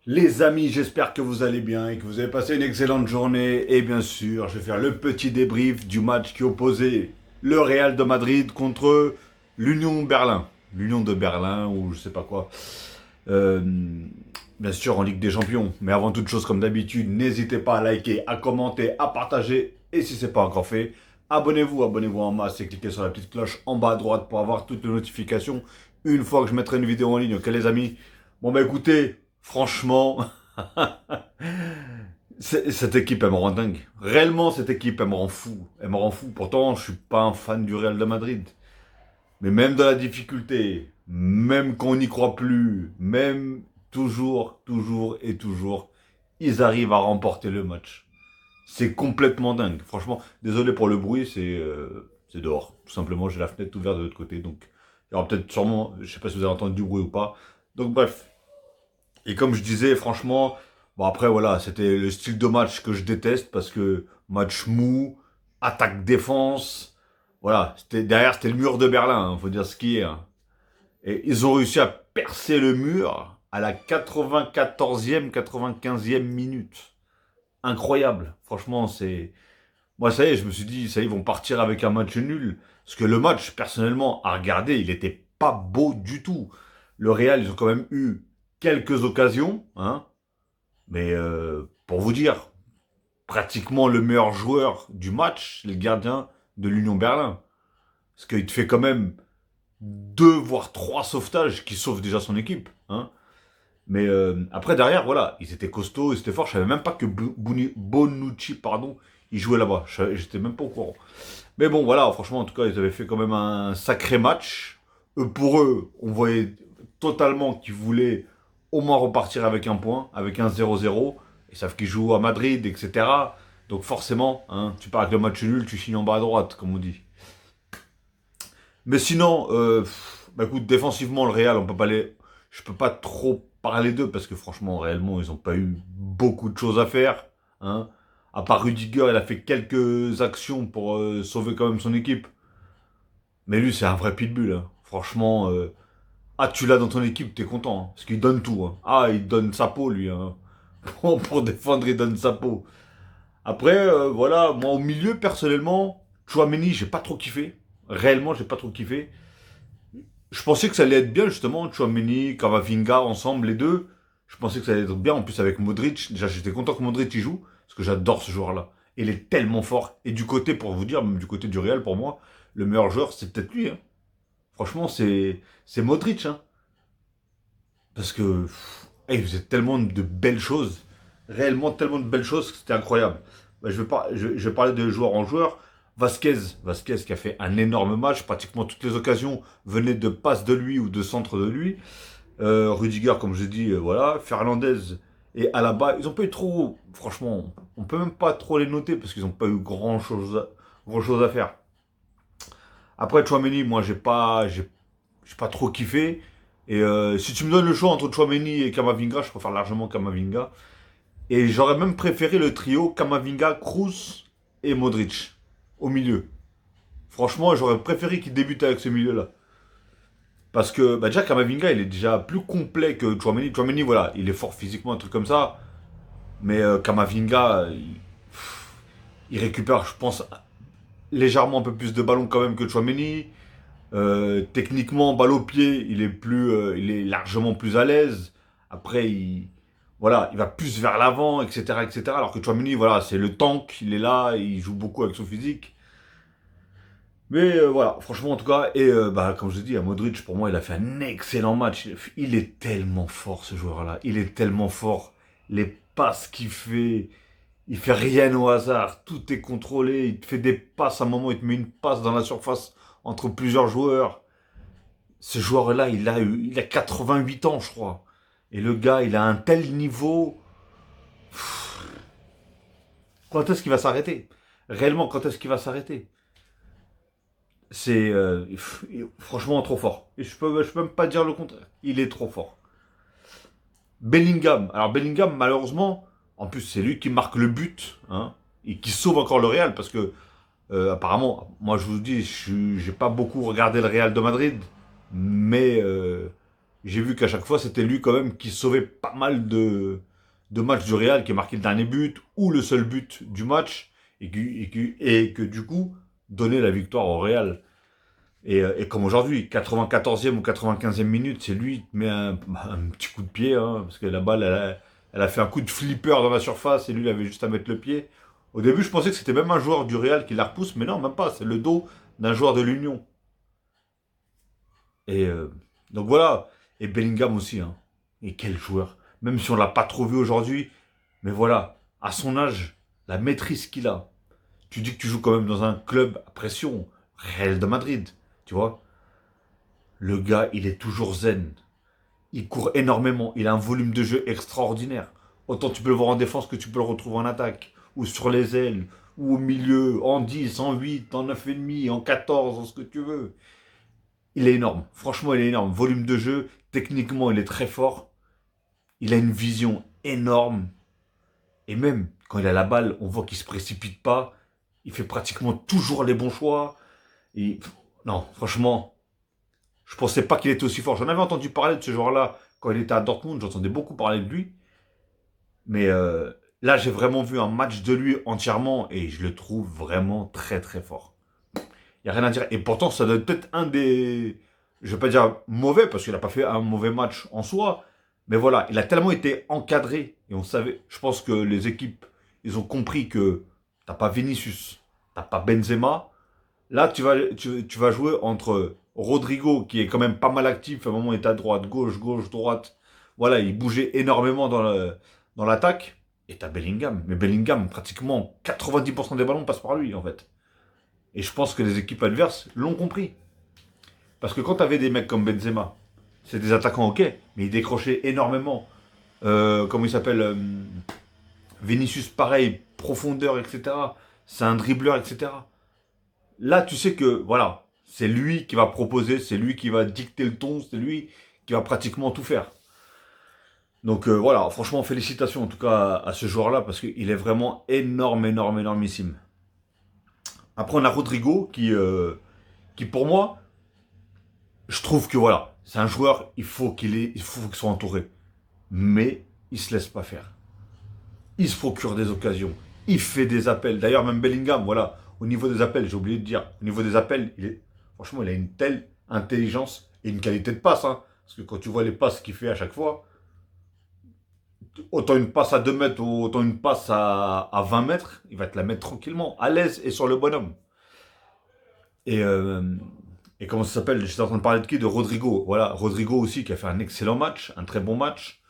Les amis, j'espère que vous allez bien et que vous avez passé une excellente journée. Et bien sûr, je vais faire le petit débrief du match qui opposait le Real de Madrid contre l'Union Berlin. L'Union de Berlin ou je sais pas quoi. Euh, Bien sûr en Ligue des Champions. Mais avant toute chose, comme d'habitude, n'hésitez pas à liker, à commenter, à partager. Et si ce n'est pas encore fait, abonnez-vous en masse et cliquez sur la petite cloche en bas à droite pour avoir toutes les notifications une fois que je mettrai une vidéo en ligne. Ok les amis. Bon bah écoutez, franchement, cette équipe elle me rend dingue. Réellement cette équipe elle me rend fou. Elle me rend fou. Pourtant je suis pas un fan du Real de Madrid. Mais même dans la difficulté, même quand on n'y croit plus, même toujours, ils arrivent à remporter le match. C'est complètement dingue. Franchement, désolé pour le bruit, c'est dehors. Tout simplement, j'ai la fenêtre ouverte de l'autre côté. Donc, il y aura peut-être sûrement, je sais pas si vous avez entendu du bruit ou pas. Donc, bref. Et comme je disais, franchement, bon après, voilà, c'était le style de match que je déteste parce que match mou, attaque-défense. Voilà, derrière, c'était le mur de Berlin, faut dire ce qui est. Hein. Et ils ont réussi à percer le mur à la 94e, 95e minute. Incroyable. Franchement, c'est... Moi, ça y est, je me suis dit, ça y est, ils vont partir avec un match nul. Parce que le match, personnellement, à regarder, il était pas beau du tout. Le Real, ils ont quand même eu quelques occasions, hein. Mais pour vous dire, pratiquement le meilleur joueur du match, c'est le gardien de l'Union Berlin. Parce qu'il te fait quand même deux voire trois sauvetages qui sauvent déjà son équipe, hein. Mais après, derrière, voilà, ils étaient costauds, ils étaient forts. Je savais même pas que Bonucci, pardon, il jouait là-bas. J'étais même pas au courant. Mais bon, voilà, franchement, en tout cas, ils avaient fait quand même un sacré match. Pour eux, on voyait totalement qu'ils voulaient au moins repartir avec un point, avec un 0-0. Ils savent qu'ils jouent à Madrid, etc. Donc forcément, hein, tu pars avec le match nul, tu finis en bas à droite, comme on dit. Mais sinon, bah écoute, défensivement, le Real, on peut pas les... je peux pas trop parler d'eux parce que franchement, réellement, ils ont pas eu beaucoup de choses à faire. Hein. À part Rudiger, il a fait quelques actions pour sauver quand même son équipe. Mais lui, c'est un vrai pitbull. Hein. Franchement, ah, tu l'as dans ton équipe, t'es content. Hein, parce qu'il donne tout. Hein. Ah, il donne sa peau, lui. Hein. Pour défendre, il donne sa peau. Après, voilà, moi au milieu, personnellement, Chouameni, j'ai pas trop kiffé. Réellement, j'ai pas trop kiffé. Je pensais que ça allait être bien, justement, Chouameni, Kamavinga, ensemble, les deux. Je pensais que ça allait être bien, en plus avec Modric. Déjà, j'étais content que Modric y joue, parce que j'adore ce joueur-là. Il est tellement fort. Et du côté, pour vous dire, même du côté du Real, pour moi, le meilleur joueur, c'est peut-être lui. Hein. Franchement, c'est Modric. Hein. Parce que, il faisait tellement de belles choses. Réellement, tellement de belles choses que c'était incroyable. Bah, je vais parler de joueur en joueur. Vasquez qui a fait un énorme match. Pratiquement toutes les occasions venaient de passes de lui ou de centre de lui. Rudiger, comme je dis, voilà. Fernandez et Alaba, ils ont pas eu trop. Franchement, on peut même pas trop les noter parce qu'ils ont pas eu grand chose à faire. Après, Chouameni, moi, j'ai pas trop kiffé. Et si tu me donnes le choix entre Chouameni et Kamavinga, je préfère largement Kamavinga. Et j'aurais même préféré le trio Kamavinga, Kroos et Modric au milieu. Franchement, j'aurais préféré qu'il débute avec ce milieu-là. Parce que bah déjà, Kamavinga, il est déjà plus complet que Chouameni. Chouameni, voilà, il est fort physiquement, un truc comme ça. Mais Kamavinga, il récupère, je pense, légèrement un peu plus de ballons quand même que Chouameni. Techniquement, balle au pied, il est largement plus à l'aise. Après, voilà, il va plus vers l'avant, etc., etc. Alors que Chouameni, voilà, c'est le tank, il est là, il joue beaucoup avec son physique. Mais voilà, franchement, en tout cas, et bah, comme je dis, à Modric, pour moi, il a fait un excellent match. Il est tellement fort, ce joueur-là. Il est tellement fort. Les passes qu'il fait, il fait rien au hasard. Tout est contrôlé. Il te fait des passes. À un moment, il te met une passe dans la surface entre plusieurs joueurs. Ce joueur-là, il a 88 ans, je crois. Et le gars, il a un tel niveau. Quand est-ce qu'il va s'arrêter? Réellement, quand est-ce qu'il va s'arrêter? C'est franchement trop fort. Et je peux même pas dire le contraire. Il est trop fort. Bellingham. Alors Bellingham, malheureusement, en plus c'est lui qui marque le but, hein, et qui sauve encore le Real parce que apparemment, moi je vous dis, j'ai pas beaucoup regardé le Real de Madrid, mais j'ai vu qu'à chaque fois, c'était lui quand même qui sauvait pas mal de matchs du Real, qui marquait le dernier but ou le seul but du match, et que du coup, donnait la victoire au Real. Et comme aujourd'hui, 94e ou 95e minute, c'est lui qui met un petit coup de pied, hein, parce que la balle, elle a fait un coup de flipper dans la surface, et lui, il avait juste à mettre le pied. Au début, je pensais que c'était même un joueur du Real qui la repousse, mais non, même pas, c'est le dos d'un joueur de l'Union. Et donc voilà, et Bellingham aussi, hein. Et quel joueur. Même si on l'a pas trop vu aujourd'hui, mais voilà, à son âge, la maîtrise qu'il a. Tu dis que tu joues quand même dans un club à pression, Real de Madrid, tu vois. Le gars, il est toujours zen. Il court énormément. Il a un volume de jeu extraordinaire. Autant tu peux le voir en défense que tu peux le retrouver en attaque. Ou sur les ailes. Ou au milieu. En 10, en 8, en 9,5, en 14, en ce que tu veux. Il est énorme. Franchement, il est énorme. Volume de jeu. Techniquement, il est très fort. Il a une vision énorme. Et même quand il a la balle, on voit qu'il se précipite pas. Il fait pratiquement toujours les bons choix. Et non, franchement, je pensais pas qu'il était aussi fort. J'en avais entendu parler de ce joueur-là quand il était à Dortmund. J'entendais beaucoup parler de lui. Mais là, j'ai vraiment vu un match de lui entièrement et je le trouve vraiment très très fort. Il n'y a rien à dire. Et pourtant, ça doit être peut-être un des... Je ne vais pas dire mauvais parce qu'il n'a pas fait un mauvais match en soi. Mais voilà, il a tellement été encadré. Et on savait, je pense que les équipes, ils ont compris que t'as pas Vinicius, t'as pas Benzema. Là, tu vas jouer entre Rodrigo, qui est quand même pas mal actif, à un moment il est à droite, gauche, gauche, droite. Voilà, il bougeait énormément dans l'attaque. Et t'as Bellingham. Mais Bellingham, pratiquement 90% des ballons passent par lui, en fait. Et je pense que les équipes adverses l'ont compris. Parce que quand t'avais des mecs comme Benzema, c'est des attaquants ok, mais ils décrochaient énormément. Comment il s'appelle Vinicius, pareil, profondeur, etc. C'est un dribbleur, etc. Là, tu sais que, voilà, c'est lui qui va proposer, c'est lui qui va dicter le ton, c'est lui qui va pratiquement tout faire. Donc voilà, franchement, félicitations en tout cas à ce joueur-là, parce qu'il est vraiment énorme, énorme, énormissime. Après, on a Rodrigo, qui pour moi, je trouve que voilà, c'est un joueur, il faut qu'il soit entouré. Mais il se laisse pas faire. Il se procure des occasions. Il fait des appels. D'ailleurs, même Bellingham, voilà, au niveau des appels, j'ai oublié de dire, au niveau des appels, franchement, il a une telle intelligence et une qualité de passe. Hein. Parce que quand tu vois les passes qu'il fait à chaque fois, autant une passe à 2 mètres ou autant une passe à 20 mètres, il va te la mettre tranquillement, à l'aise et sur le bonhomme. Et, euh, et comment ça s'appelle? J'étais en train de parler de qui? De Rodrigo. Voilà, Rodrigo aussi qui a fait un excellent match, un très bon match.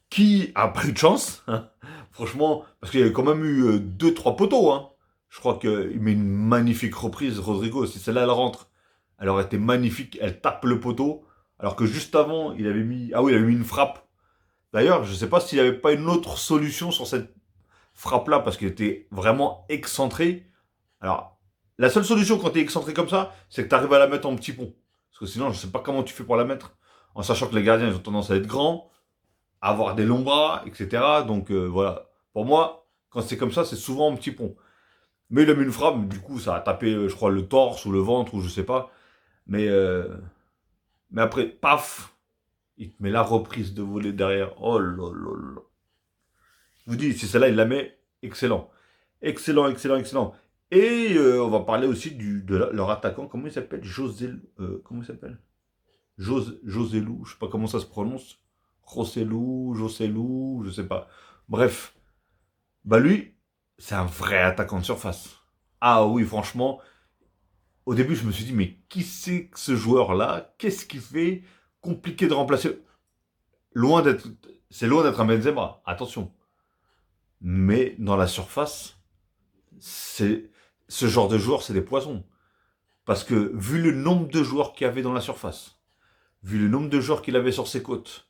Qui a pas eu de chance, hein. Franchement, parce qu'il y a quand même eu 2-3 poteaux. Hein. Je crois qu'il met une magnifique reprise, Rodrigo. Si celle-là, elle rentre, elle aurait été magnifique. Elle tape le poteau. Alors que juste avant, il avait mis... Ah oui, il avait mis une frappe. D'ailleurs, je ne sais pas s'il n'y avait pas une autre solution sur cette frappe-là, parce qu'il était vraiment excentré. Alors, la seule solution quand tu es excentré comme ça, c'est que tu arrives à la mettre en petit pont. Parce que sinon, je ne sais pas comment tu fais pour la mettre. En sachant que les gardiens, ils ont tendance à être grands, avoir des longs bras, etc. Donc voilà. Pour moi, quand c'est comme ça, c'est souvent un petit pont. Mais il a mis une frappe, du coup, ça a tapé, je crois, le torse ou le ventre ou je sais pas. Mais, euh, mais après, paf, il te met la reprise de volée derrière. Oh là là là. Je vous dis, si celle-là, il la met, excellent. Excellent, excellent, excellent. Et on va parler aussi leur attaquant. Comment il s'appelle? Comment il s'appelle? Joselu, je sais pas comment ça se prononce. Joselu, je sais pas. Bref, bah lui, c'est un vrai attaquant de surface. Ah oui, franchement, au début, je me suis dit, mais qui c'est que ce joueur-là? Qu'est-ce qu'il fait? Compliqué de remplacer. Loin d'être, c'est loin d'être un Benzema, attention. Mais dans la surface, c'est ce genre de joueur, c'est des poisons. Parce que vu le nombre de joueurs qu'il y avait dans la surface, vu le nombre de joueurs qu'il avait sur ses côtes,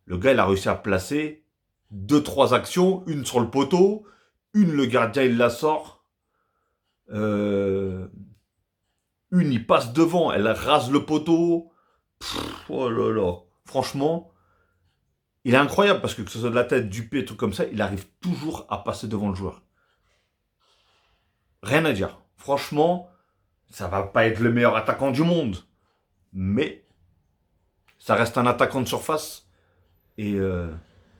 le gars, il a réussi à placer deux, trois actions, une sur le poteau, une, le gardien, il la sort, euh, une, il passe devant, elle rase le poteau. Pff, oh là là. Franchement, il est incroyable parce que ce soit de la tête, du pied, tout comme ça, il arrive toujours à passer devant le joueur. Rien à dire. Franchement, ça va pas être le meilleur attaquant du monde. Mais Ça reste un attaquant de surface. Et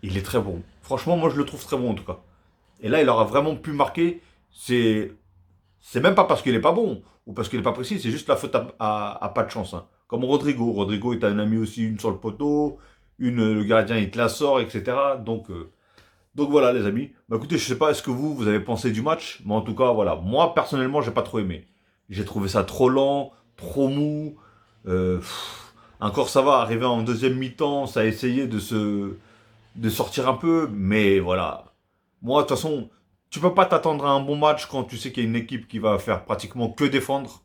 il est très bon. Franchement, moi, je le trouve très bon, en tout cas. Et là, il aura vraiment pu marquer. C'est même pas parce qu'il est pas bon ou parce qu'il est pas précis, c'est juste la faute à pas de chance, hein. Comme Rodrigo. Rodrigo est un ami aussi, une sur le poteau, le gardien il te la sort, etc. Donc voilà les amis. Bah écoutez, je sais pas, est-ce que vous avez pensé du match, mais en tout cas voilà, moi personnellement j'ai pas trop aimé. J'ai trouvé ça trop lent, trop mou. Encore ça va, arriver en deuxième mi-temps, ça a essayé de sortir un peu, mais voilà. Moi de toute façon, tu peux pas t'attendre à un bon match quand tu sais qu'il y a une équipe qui va faire pratiquement que défendre.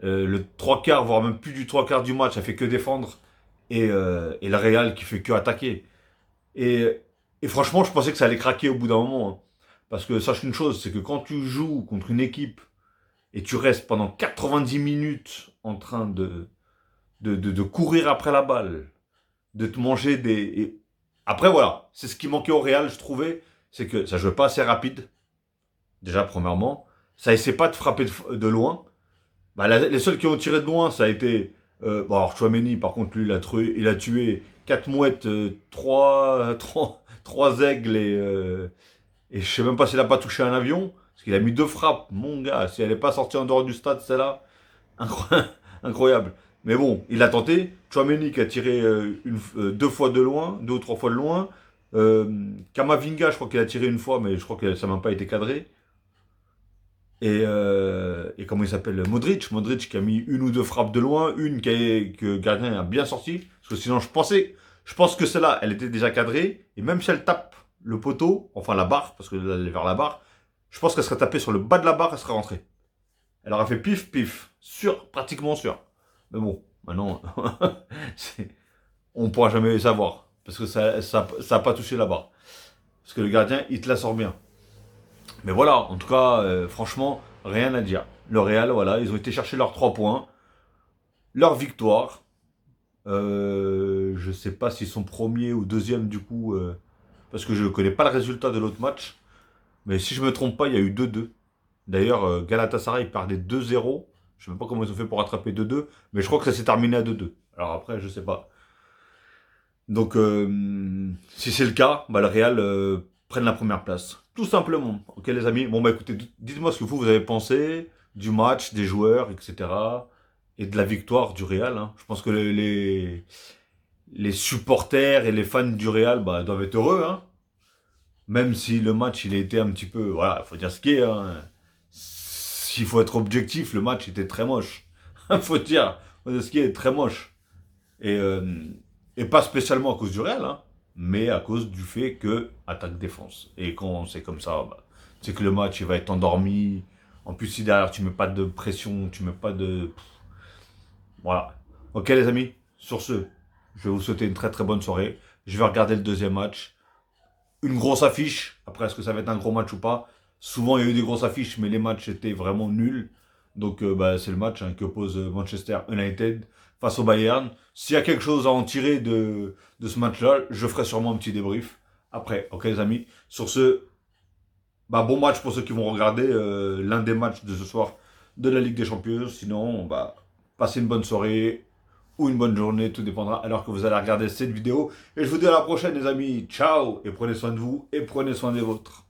Le trois quarts, voire même plus du trois quarts du match, elle fait que défendre. Et le Real qui fait que attaquer. Et, et franchement, je pensais que ça allait craquer au bout d'un moment, hein. Parce que sache une chose, c'est que quand tu joues contre une équipe et tu restes pendant 90 minutes en train de courir après la balle, de te manger des... Après, voilà, c'est ce qui manquait au Real, je trouvais, c'est que ça jouait pas assez rapide, déjà, premièrement. Ça essaie pas de frapper de loin. Bah, les seuls qui ont tiré de loin, ça a été... bon, alors, Chouameni, par contre, lui, il a tué 4 mouettes, 3 aigles et je sais même pas s'il a pas touché un avion. Parce qu'il a mis 2 frappes. Mon gars, si elle n'est pas sortie en dehors du stade, celle-là, incroyable. Mais bon, il a tenté. Chouameni qui a tiré 2 fois de loin, 2 ou 3 fois de loin. Kamavinga, je crois qu'il a tiré une fois, mais je crois que ça n'a même pas été cadré. Et comment il s'appelle, Modric qui a mis une ou deux frappes de loin, que le gardien a bien sorti. Parce que sinon, je pense que celle-là, elle était déjà cadrée. Et même si elle tape le poteau, enfin la barre, parce que là, elle est vers la barre, je pense qu'elle serait tapée sur le bas de la barre, elle serait rentrée. Elle aurait fait pif, pif. Sûr, pratiquement sûr. Mais bon, maintenant, on ne pourra jamais savoir. Parce que ça a pas touché la barre. Parce que le gardien, il te la sort bien. Mais voilà, en tout cas, franchement, rien à dire. Le Real, voilà, ils ont été chercher leurs 3 points, leur victoire. Je sais pas s'ils sont premiers ou deuxième du coup, parce que je ne connais pas le résultat de l'autre match. Mais si je me trompe pas, il y a eu 2-2. D'ailleurs, Galatasaray perdait 2-0. Je sais même pas comment ils ont fait pour rattraper 2-2, mais je crois que ça s'est terminé à 2-2. Alors après, je sais pas. Donc, si c'est le cas, bah, le Real prenne la première place. Tout simplement. Ok, les amis. Bon, bah écoutez, dites-moi ce que vous avez pensé du match, des joueurs, etc. Et de la victoire du Real, hein. Je pense que les supporters et les fans du Real bah, doivent être heureux, hein. Même si le match, il a été un petit peu... Voilà, il faut dire ce qui est, hein. S'il faut être objectif, le match était très moche. Faut dire ce qui est très moche. Et, euh, et pas spécialement à cause du Real, hein, mais à cause du fait que attaque-défense. Et quand c'est comme ça, bah, c'est que le match il va être endormi. En plus, si derrière tu mets pas de pression, tu mets pas de... Voilà. Ok les amis, sur ce, je vais vous souhaiter une très très bonne soirée. Je vais regarder le deuxième match. Une grosse affiche. Après, est-ce que ça va être un gros match ou pas? Souvent, il y a eu des grosses affiches, mais les matchs étaient vraiment nuls. Donc, bah, c'est le match hein, que oppose Manchester United face au Bayern. S'il y a quelque chose à en tirer de ce match-là, je ferai sûrement un petit débrief après. Ok, les amis. Sur ce, bah, bon match pour ceux qui vont regarder l'un des matchs de ce soir de la Ligue des Champions. Sinon, bah, passez une bonne soirée ou une bonne journée, tout dépendra alors que vous allez regarder cette vidéo. Et je vous dis à la prochaine les amis, ciao, et prenez soin de vous et prenez soin des vôtres.